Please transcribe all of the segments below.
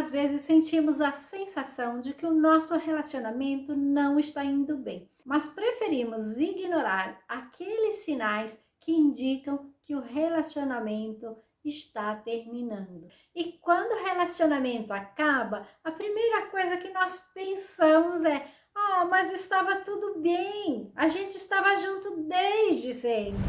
às vezes sentimos a sensação de que o nosso relacionamento não está indo bem, mas preferimos ignorar aqueles sinais que indicam que o relacionamento está terminando. E quando o relacionamento acaba, a primeira coisa que nós pensamos é: mas estava tudo bem, a gente estava junto desde sempre.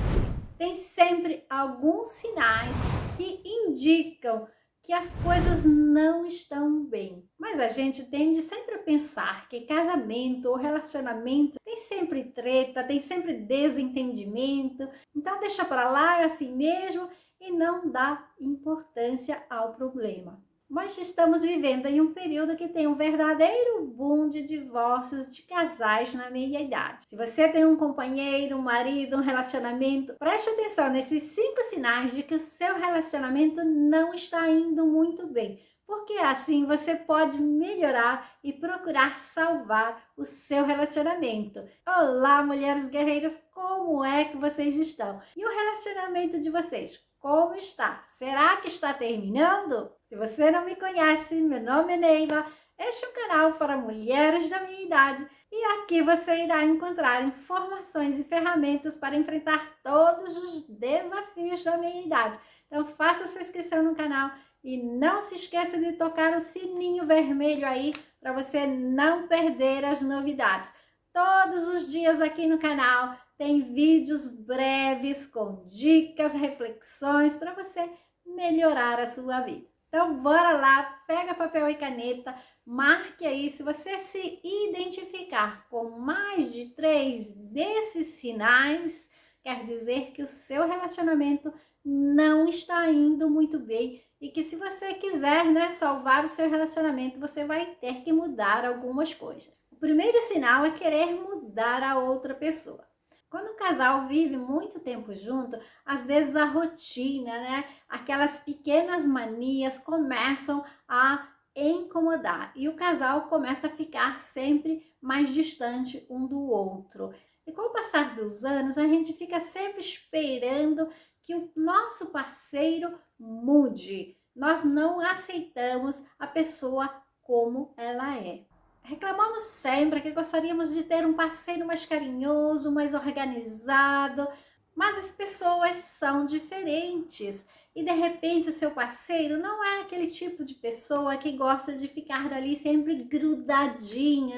Tem sempre alguns sinais que indicam que as coisas não estão bem. Mas a gente tende sempre a pensar que casamento ou relacionamento tem sempre treta, tem sempre desentendimento. Então deixa para lá, é assim mesmo, e não dá importância ao problema. Mas estamos vivendo em um período que tem um verdadeiro boom de divórcios de casais na meia-idade. Se você tem um companheiro, um marido, um relacionamento, preste atenção nesses 5 sinais de que o seu relacionamento não está indo muito bem, porque assim você pode melhorar e procurar salvar o seu relacionamento. Olá, mulheres guerreiras, como é que vocês estão? E o relacionamento de vocês? Como está? Será que está terminando? Se você não me conhece, meu nome é Neiva, este é um canal para mulheres da minha idade e aqui você irá encontrar informações e ferramentas para enfrentar todos os desafios da meia idade. Então faça sua inscrição no canal e não se esqueça de tocar o sininho vermelho aí para você não perder as novidades. Todos os dias aqui no canal tem vídeos breves com dicas, reflexões para você melhorar a sua vida. Então bora lá, pega papel e caneta, marque aí. Se você se identificar com mais de 3 desses sinais, quer dizer que o seu relacionamento não está indo muito bem e que se você quiser, salvar o seu relacionamento, você vai ter que mudar algumas coisas. O primeiro sinal é querer mudar a outra pessoa. Quando o casal vive muito tempo junto, às vezes a rotina, aquelas pequenas manias começam a incomodar e o casal começa a ficar sempre mais distante um do outro. E com o passar dos anos, a gente fica sempre esperando que o nosso parceiro mude. Nós não aceitamos a pessoa como ela é. Reclamamos sempre que gostaríamos de ter um parceiro mais carinhoso, mais organizado, mas as pessoas são diferentes e de repente o seu parceiro não é aquele tipo de pessoa que gosta de ficar ali sempre grudadinho,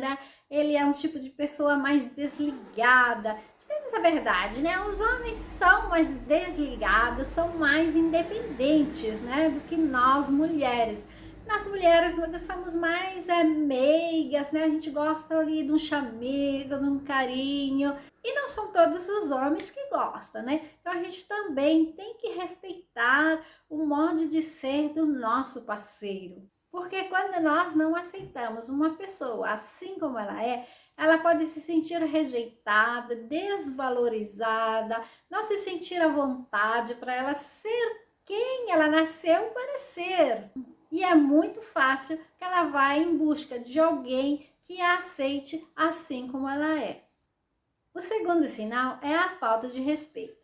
Ele é um tipo de pessoa mais desligada. Temos a verdade, Os homens são mais desligados, são mais independentes, do que nós mulheres. Nós mulheres nós somos mais meigas, A gente gosta ali de um chamego, de um carinho. E não são todos os homens que gostam, Então a gente também tem que respeitar o modo de ser do nosso parceiro. Porque quando nós não aceitamos uma pessoa assim como ela pode se sentir rejeitada, desvalorizada, não se sentir à vontade para ela ser quem ela nasceu para ser. E é muito fácil que ela vá em busca de alguém que a aceite assim como ela é. O segundo sinal é a falta de respeito.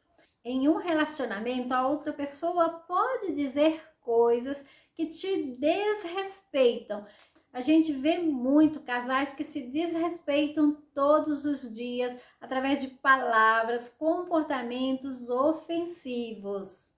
Em um relacionamento, a outra pessoa pode dizer coisas que te desrespeitam. A gente vê muito casais que se desrespeitam todos os dias através de palavras, comportamentos ofensivos.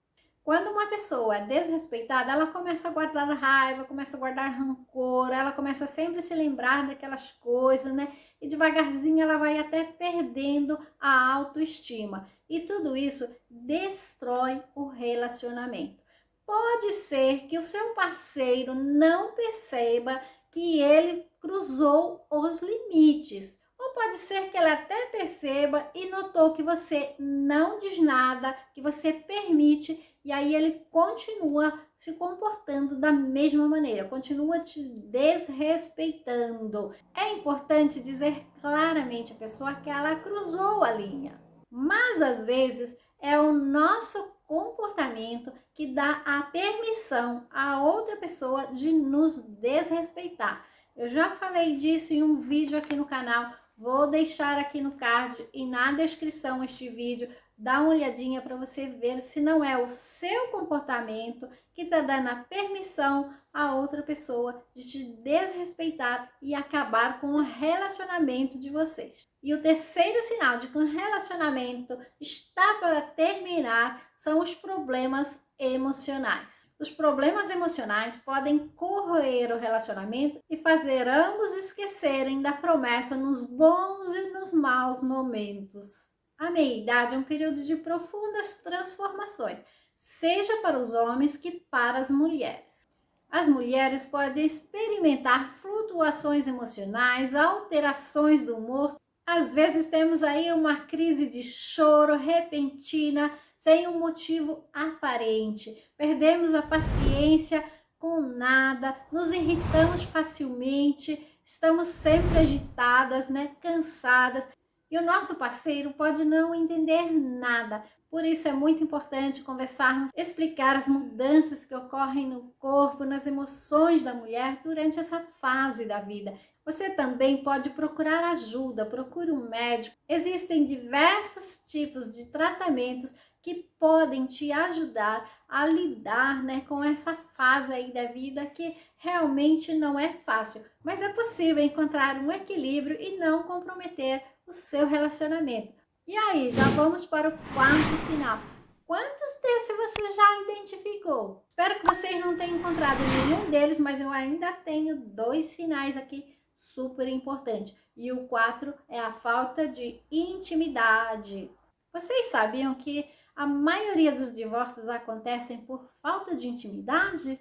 Quando uma pessoa é desrespeitada, ela começa a guardar raiva, começa a guardar rancor, ela começa a sempre se lembrar daquelas coisas, E devagarzinho ela vai até perdendo a autoestima. E tudo isso destrói o relacionamento. Pode ser que o seu parceiro não perceba que ele cruzou os limites. Ou pode ser que ele até perceba e notou que você não diz nada, que você permite, e aí ele continua se comportando da mesma maneira, continua te desrespeitando. É importante dizer claramente à pessoa que ela cruzou a linha, mas às vezes é o nosso comportamento que dá a permissão a outra pessoa de nos desrespeitar. Eu já falei disso em um vídeo aqui no canal, Vou deixar aqui no card e na descrição este vídeo. Dá uma olhadinha para você ver se não é o seu comportamento que está dando a permissão a outra pessoa de te desrespeitar e acabar com o relacionamento de vocês. E o terceiro sinal de que um relacionamento está para terminar são os problemas emocionais. Os problemas emocionais podem corroer o relacionamento e fazer ambos esquecerem da promessa nos bons e nos maus momentos. A meia-idade é um período de profundas transformações, seja para os homens que para as mulheres. As mulheres podem experimentar flutuações emocionais, alterações do humor. Às vezes temos aí uma crise de choro repentina, sem um motivo aparente. Perdemos a paciência com nada, nos irritamos facilmente, estamos sempre agitadas, cansadas. E o nosso parceiro pode não entender nada. Por isso é muito importante conversarmos, explicar as mudanças que ocorrem no corpo, nas emoções da mulher durante essa fase da vida. Você também pode procurar ajuda, procure um médico. Existem diversos tipos de tratamentos que podem te ajudar a lidar, com essa fase aí da vida que realmente não é fácil. Mas é possível encontrar um equilíbrio e não comprometer o seu relacionamento. E aí, já vamos para o quarto sinal. Quantos desses você já identificou? Espero que vocês não tenham encontrado nenhum deles, mas eu ainda tenho 2 sinais aqui super importantes. E o 4 é a falta de intimidade. Vocês sabiam que a maioria dos divórcios acontecem por falta de intimidade?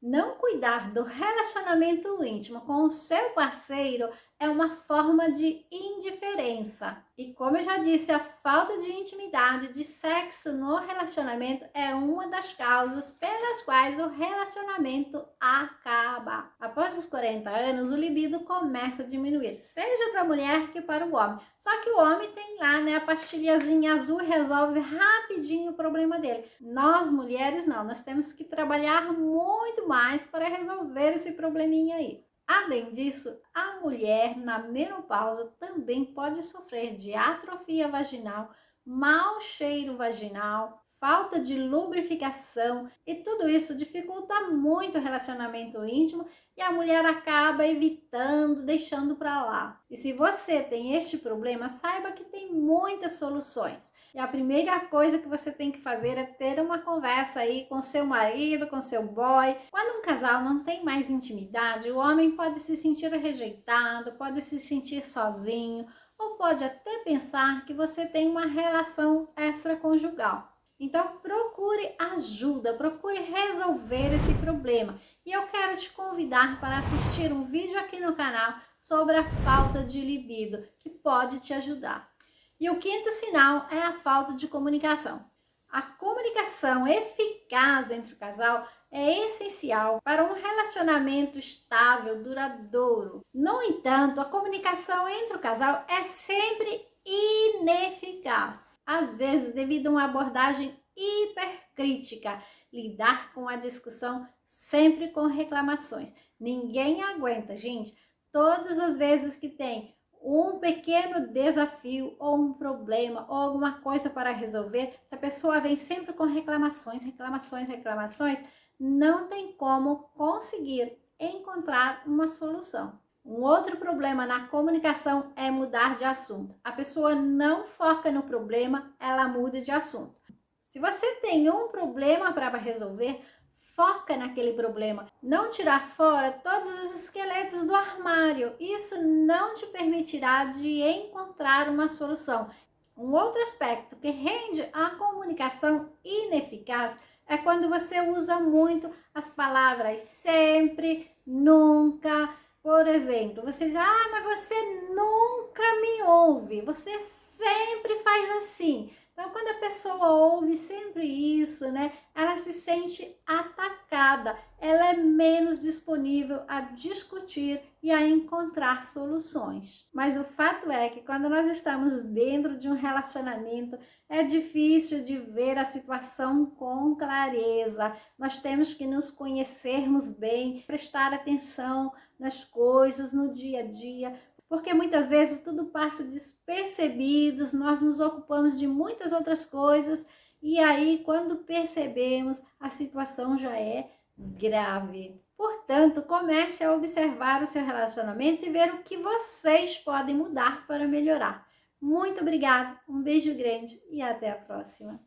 Não cuidar do relacionamento íntimo com o seu parceiro é uma forma de indiferença. E como eu já disse, a falta de intimidade, de sexo no relacionamento é uma das causas pelas quais o relacionamento acaba. Após os 40 anos, o libido começa a diminuir, seja para a mulher que para o homem. Só que o homem tem lá, a pastilhazinha azul e resolve rapidinho o problema dele. Nós, mulheres, não. Nós temos que trabalhar muito mais para resolver esse probleminha aí. Além disso, a mulher na menopausa também pode sofrer de atrofia vaginal, mau cheiro vaginal, falta de lubrificação, e tudo isso dificulta muito o relacionamento íntimo e a mulher acaba evitando, deixando para lá. E se você tem este problema, saiba que tem muitas soluções. E a primeira coisa que você tem que fazer é ter uma conversa aí com seu marido, com seu boy. Quando um casal não tem mais intimidade, o homem pode se sentir rejeitado, pode se sentir sozinho, ou pode até pensar que você tem uma relação extraconjugal. Então, procure ajuda, procure resolver esse problema. E eu quero te convidar para assistir um vídeo aqui no canal sobre a falta de libido, que pode te ajudar. E o quinto sinal é a falta de comunicação. A comunicação eficaz entre o casal é essencial para um relacionamento estável, duradouro. No entanto, a comunicação entre o casal é sempre ineficaz. Às vezes, devido a uma abordagem hipercrítica, lidar com a discussão sempre com reclamações. Ninguém aguenta, gente. Todas as vezes que tem um pequeno desafio ou um problema ou alguma coisa para resolver, se a pessoa vem sempre com reclamações, não tem como conseguir encontrar uma solução. Um outro problema na comunicação é mudar de assunto. A pessoa não foca no problema, ela muda de assunto. Se você tem um problema para resolver, foca naquele problema. Não tirar fora todos os esqueletos do armário. Isso não te permitirá de encontrar uma solução. Um outro aspecto que rende a comunicação ineficaz é quando você usa muito as palavras sempre, nunca. Por exemplo, você diz, mas você nunca me ouve, você sempre faz assim. Então, quando a pessoa ouve sempre isso, ela se sente atacada, ela é menos disponível a discutir e a encontrar soluções. Mas o fato é que quando nós estamos dentro de um relacionamento, é difícil de ver a situação com clareza. Nós temos que nos conhecermos bem, prestar atenção nas coisas no dia a dia. porque muitas vezes tudo passa despercebidos, nós nos ocupamos de muitas outras coisas e aí quando percebemos, a situação já é grave. Portanto, comece a observar o seu relacionamento e ver o que vocês podem mudar para melhorar. Muito obrigada, um beijo grande e até a próxima.